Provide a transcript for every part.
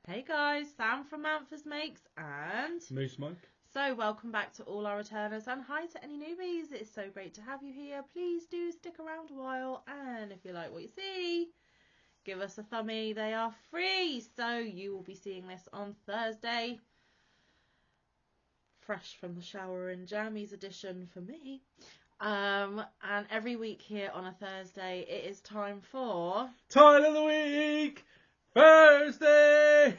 Hey guys, Sam from Manfa's Makes and Moose Mike. So welcome back to all our returners and hi to any newbies. It's so great to have you here. Please do stick around a while, and if you like what you see, give us a thumbie. They are free, so you will be seeing this on Thursday. Fresh from the shower in jammies edition for me. And every week here on a Thursday it is time for Tile of the Week! Thursday!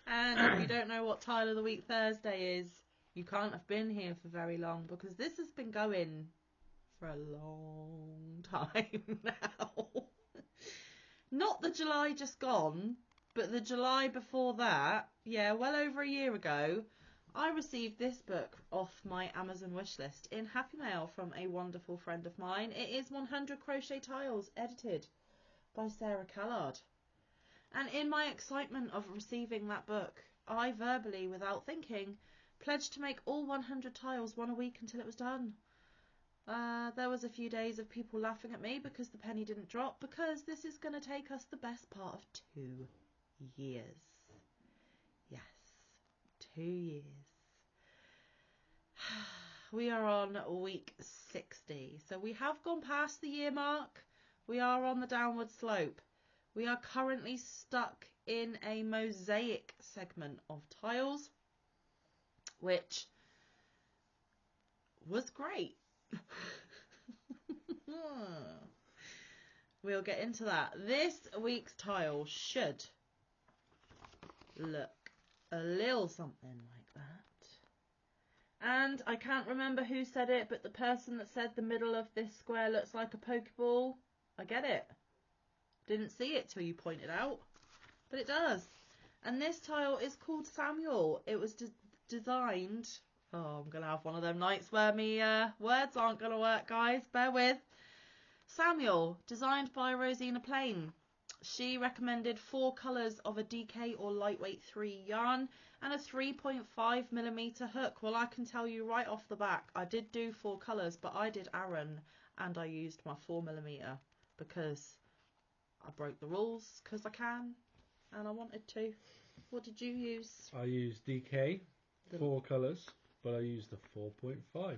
And if you don't know what Tile of the Week Thursday is, you can't have been here for very long, because this has been going for a long time now. Not the July just gone, but the July before that, yeah, well over a year ago, I received this book off my Amazon wishlist in Happy Mail from a wonderful friend of mine. It is 100 Crochet Tiles, edited by Sarah Callard. And in my excitement of receiving that book, I verbally, without thinking, pledged to make all 100 tiles one a week until it was done. There was a few days of people laughing at me because the penny didn't drop, because this is going to take us the best part of 2 years. Yes, 2 years. We are on week 60, so we have gone past the year mark. We are on the downward slope. We are currently stuck in a mosaic segment of tiles, which was great. We'll get into that. This week's tile should look a little something like that. And I can't remember who said it, but the person that said the middle of this square looks like a Pokeball, I get it. Didn't see it till you pointed out, but it does. And this tile is called Samuel. It was designed... Oh, I'm going to have one of them nights where me words aren't going to work, guys. Bear with. Samuel, designed by Rosina Plain. She recommended 4 colours of a DK or lightweight 3 yarn and a 3.5mm hook. Well, I can tell you right off the back, I did do 4 colours, but I did Aran and I used my 4mm because I broke the rules because I can and I wanted to. What did you use? I used DK, 4 colours, but I used the 4.5.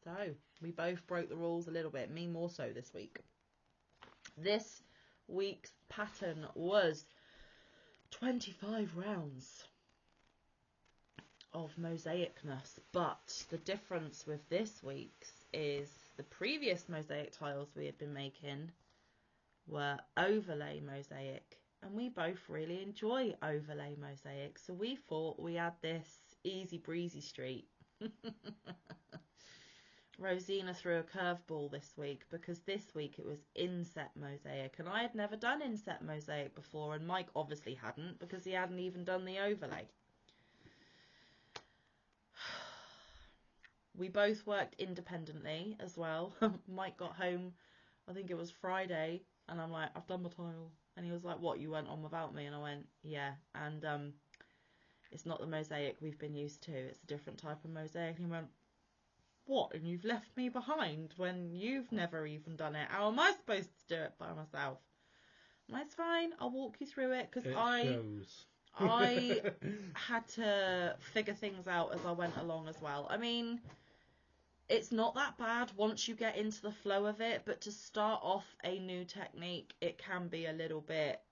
So, we both broke the rules a little bit, me more so this week. This week's pattern was 25 rounds of mosaicness, but the difference with this week's is the previous mosaic tiles we had been making were overlay mosaic, and we both really enjoy overlay mosaic, so we thought we had this easy breezy street. Rosina threw a curveball this week because this week it was inset mosaic, and I had never done inset mosaic before, and Mike obviously hadn't because he hadn't even done the overlay. We both worked independently as well. Mike got home, I think it was Friday, and I'm like, I've done my tile. And he was like, what, you went on without me? And I went, yeah. And it's not the mosaic we've been used to. It's a different type of mosaic. And he went, what? And you've left me behind when you've never even done it. How am I supposed to do it by myself? And it's fine. I'll walk you through it because I had to figure things out as I went along as well. I mean, it's not that bad once you get into the flow of it, but to start off a new technique, it can be a little bit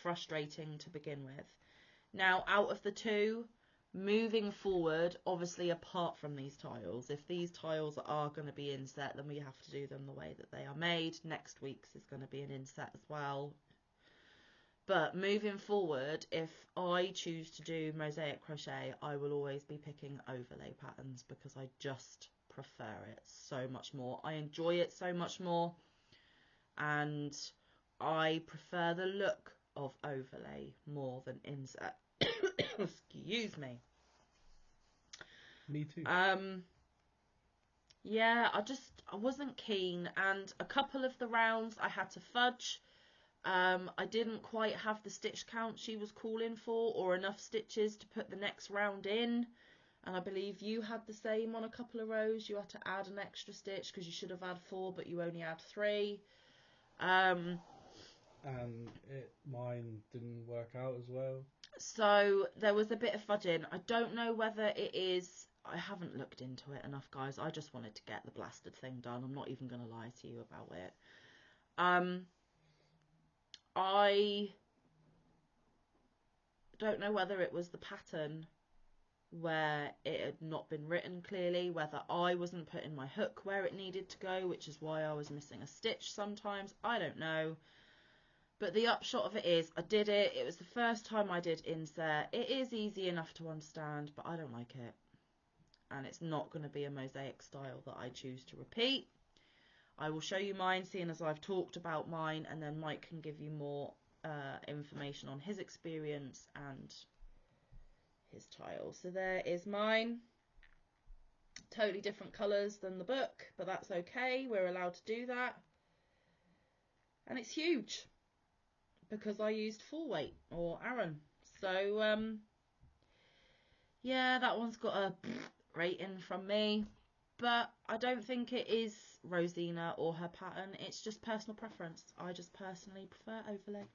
frustrating to begin with. Now, out of the two, moving forward, obviously apart from these tiles, if these tiles are going to be inset, then we have to do them the way that they are made. Next week's is going to be an inset as well. But moving forward, if I choose to do mosaic crochet, I will always be picking overlay patterns because I just prefer it so much more. I enjoy it so much more, and I prefer the look of overlay more than inset. Excuse me. Me too. Yeah, I wasn't keen, and a couple of the rounds I had to fudge. I didn't quite have the stitch count she was calling for, or enough stitches to put the next round in, and I believe you had the same on a couple of rows. You had to add an extra stitch because you should have had 4 but you only had 3. And mine didn't work out as well. So there was a bit of fudging. I don't know whether it is... I haven't looked into it enough, guys. I just wanted to get the blasted thing done. I'm not even going to lie to you about it. I don't know whether it was the pattern where it had not been written clearly, whether I wasn't putting my hook where it needed to go, which is why I was missing a stitch sometimes. I don't know. But the upshot of it is, I did it. It was the first time I did inset. It is easy enough to understand, but I don't like it. And it's not going to be a mosaic style that I choose to repeat. I will show you mine, seeing as I've talked about mine, and then Mike can give you more information on his experience and his tile. So there is mine. Totally different colours than the book, but that's okay. We're allowed to do that. And it's huge because I used full weight or Aran. So, yeah, that one's got a rating from me. But I don't think it is Rosina or her pattern. It's just personal preference. I just personally prefer overlay.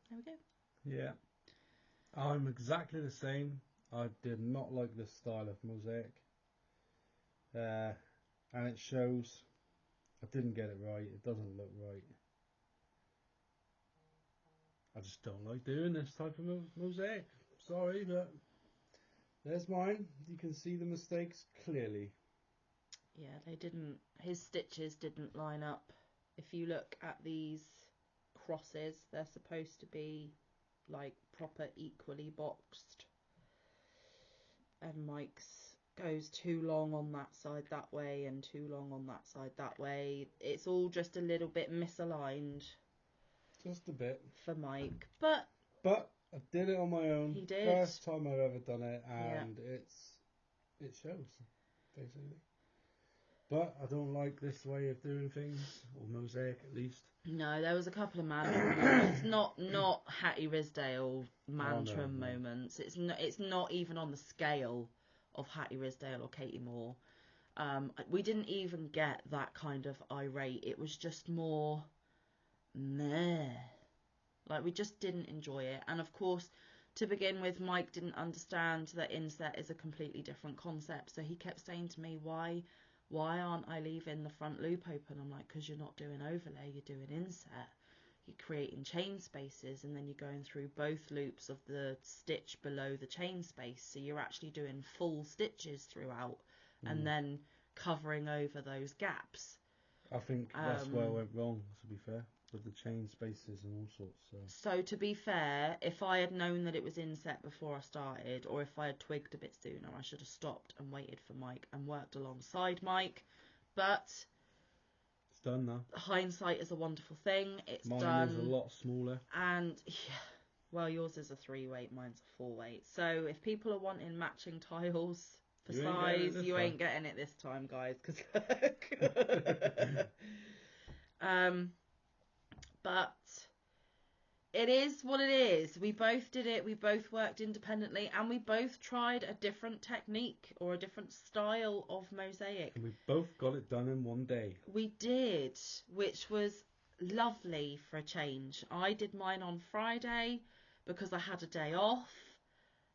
There we go. Yeah. I'm exactly the same. I did not like this style of mosaic. And it shows. I didn't get it right. It doesn't look right. I just don't like doing this type of mosaic. Sorry, but there's mine. You can see the mistakes clearly. Yeah, they didn't. His stitches didn't line up. If you look at these crosses, they're supposed to be like proper equally boxed. And Mike's goes too long on that side that way and too long on that side that way. It's all just a little bit misaligned. Just a bit. For Mike. But I did it on my own. He did. First time I've ever done it, and it shows, basically. But I don't like this way of doing things, or mosaic at least. No, there was a couple of Mantra moments. Not Hattie Risdale Mantra moments. It's not even on the scale of Hattie Risdale or Katie Moore. We didn't even get that kind of irate. It was just more meh. Like, we just didn't enjoy it. And of course, to begin with, Mike didn't understand that inset is a completely different concept. So he kept saying to me, why aren't I leaving the front loop open? I'm like, because you're not doing overlay, you're doing inset. You're creating chain spaces, and then you're going through both loops of the stitch below the chain space. So you're actually doing full stitches throughout, and then covering over those gaps. I think that's where I went wrong, to be fair, with the chain spaces and all sorts. So to be fair, if I had known that it was inset before I started, or if I had twigged a bit sooner, I should have stopped and waited for Mike and worked alongside Mike. But it's done now. Hindsight is a wonderful thing. Mine done. Is a lot smaller. And yeah, well, yours is a 3-weight, mine's a 4-weight. So if people are wanting matching tiles for size, you ain't getting it this time, guys. Cause but it is what it is. We both did it. We both worked independently, and we both tried a different technique or a different style of mosaic. And we both got it done in one day. We did, which was lovely for a change. I did mine on Friday because I had a day off,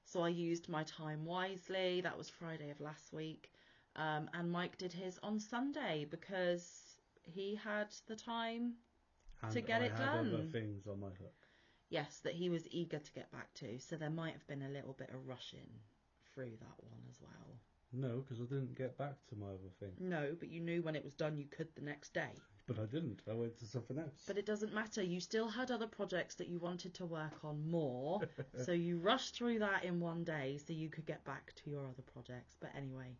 so I used my time wisely. That was Friday of last week. And Mike did his on Sunday because he had the time to get it done. I had other things on my hook. Yes, that he was eager to get back to, so there might have been a little bit of rushing through that one as well. No, because I didn't get back to my other thing. No, but you knew when it was done you could the next day. But I didn't. I went to something else. But it doesn't matter. You still had other projects that you wanted to work on more, so you rushed through that in one day so you could get back to your other projects. But anyway,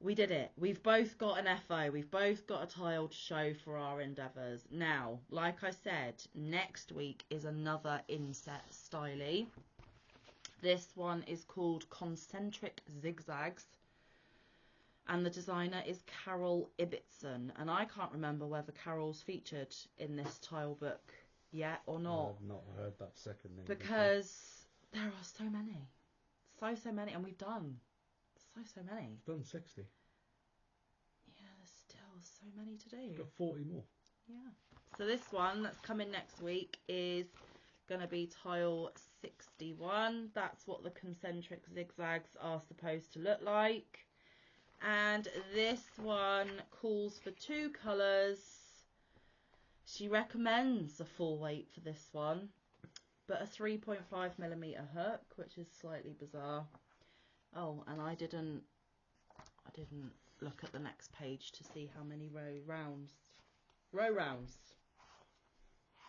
we did it. We've both got an FO. We've both got a tile to show for our endeavours. Now, like I said, next week is another inset stylie. This one is called Concentric Zigzags. And the designer is Carol Ibbotson. And I can't remember whether Carol's featured in this tile book yet or not. I've not heard that second name. Because there are so many. So many. And we've done so many. I've done 60. Yeah, there's still so many to do. I've got 40 more. So this one that's coming next week is going to be tile 61. That's what the concentric zigzags are supposed to look like. And this one calls for 2 colours. She recommends a full weight for this one, but a 3.5mm hook, which is slightly bizarre. Oh, and I didn't look at the next page to see how many row rounds.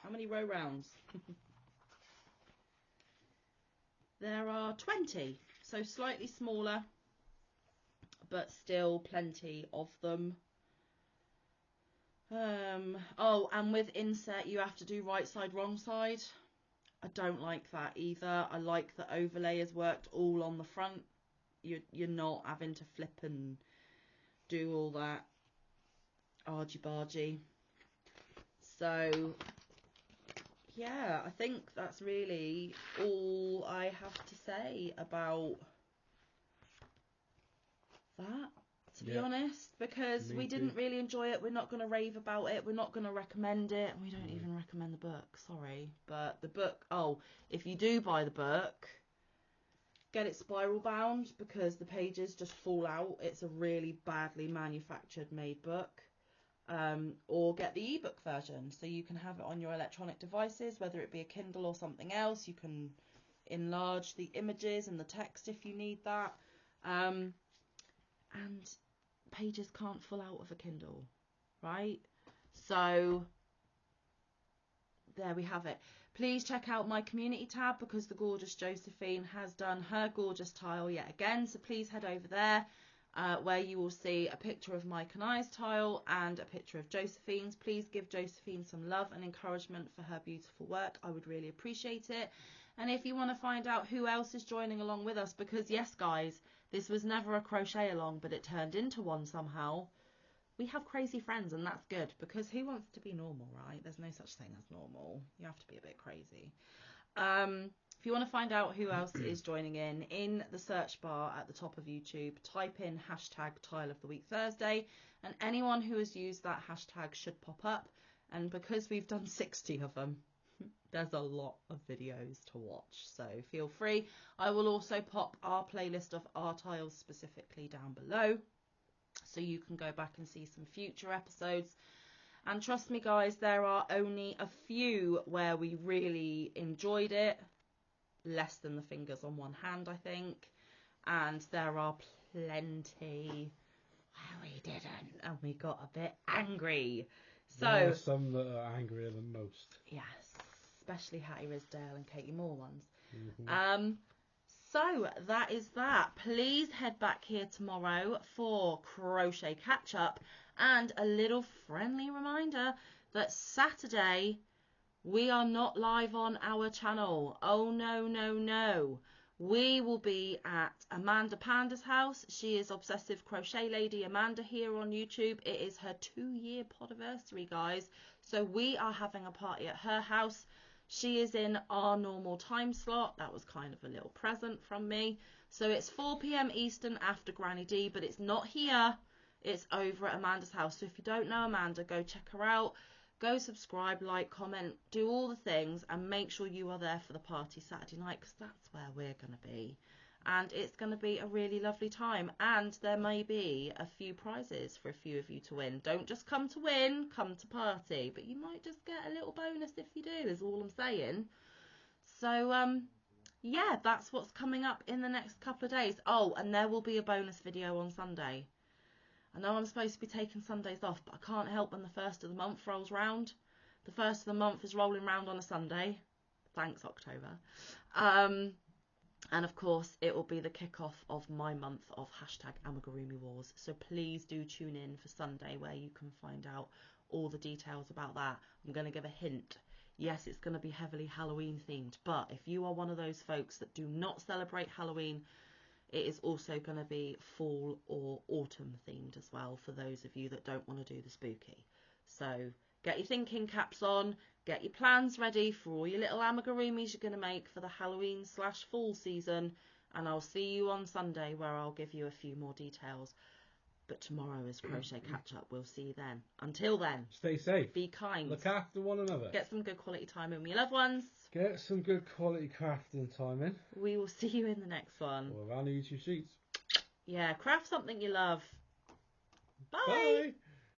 How many row rounds? There are 20, so slightly smaller, but still plenty of them. Oh, and with inset you have to do right side, wrong side. I don't like that either. I like the overlay has worked all on the front. You're not having to flip and do all that argy-bargy. So yeah, I think that's really all I have to say about that, to be honest, because we didn't really enjoy it. We're not going to rave about it. We're not going to recommend it. We don't even recommend the book, sorry. But the book, if you do buy the book, get it spiral bound because the pages just fall out. It's a really badly manufactured made book. Or get the ebook version so you can have it on your electronic devices, whether it be a Kindle or something else. You can enlarge the images and the text if you need that. And pages can't fall out of a Kindle, right? So there we have it. Please check out my community tab because the gorgeous Josephine has done her gorgeous tile yet again. So please head over there where you will see a picture of Mike and I's tile and a picture of Josephine's. Please give Josephine some love and encouragement for her beautiful work. I would really appreciate it. And if you want to find out who else is joining along with us, because yes guys, this was never a crochet along, but it turned into one somehow. We have crazy friends, and that's good, because who wants to be normal, right? There's no such thing as normal. You have to be a bit crazy. If you want to find out who else is joining in the search bar at the top of YouTube, type in hashtag Tile of the Week Thursday, and anyone who has used that hashtag should pop up. And because we've done 60 of them, there's a lot of videos to watch, so feel free. I will also pop our playlist of our tiles specifically down below, so you can go back and see some future episodes. And trust me guys, there are only a few where we really enjoyed it, less than the fingers on one hand I think, and there are plenty where we didn't and we got a bit angry. So there are some that are angrier than most. Yes, especially Hattie Risdale and Katie Moore ones. So that is that. Please head back here tomorrow for crochet catch up, and a little friendly reminder that Saturday we are not live on our channel. Oh no, no, no. We will be at Amanda Panda's house. She is Obsessive Crochet Lady Amanda here on YouTube. It is her 2-year podiversary, guys. So we are having a party at her house. She is in our normal time slot. That was kind of a little present from me. So it's 4 PM Eastern after Granny D, but it's not here. It's over at Amanda's house. So if you don't know Amanda, go check her out. Go subscribe, like, comment, do all the things, and make sure you are there for the party Saturday night, because that's where we're going to be. And it's going to be a really lovely time. And there may be a few prizes for a few of you to win. Don't just come to win, come to party. But you might just get a little bonus if you do, is all I'm saying. So, yeah, that's what's coming up in the next couple of days. Oh, and there will be a bonus video on Sunday. I know I'm supposed to be taking Sundays off, but I can't help when the first of the month rolls round. The first of the month is rolling round on a Sunday. Thanks, October. And of course, it will be the kickoff of my month of hashtag Amigurumi Wars. So please do tune in for Sunday, where you can find out all the details about that. I'm going to give a hint. Yes, it's going to be heavily Halloween themed, but if you are one of those folks that do not celebrate Halloween, it is also going to be fall or autumn themed as well, for those of you that don't want to do the spooky. So get your thinking caps on, get your plans ready for all your little amigurumis you're going to make for the Halloween/fall season, and I'll see you on Sunday, where I'll give you a few more details. But tomorrow is crochet catch up. We'll see you then. Until then, stay safe. Be kind. Look after one another. Get some good quality time in with your loved ones. Get some good quality crafting time in. We will see you in the next one. Or around the YouTube sheets. Yeah, craft something you love. Bye. Bye.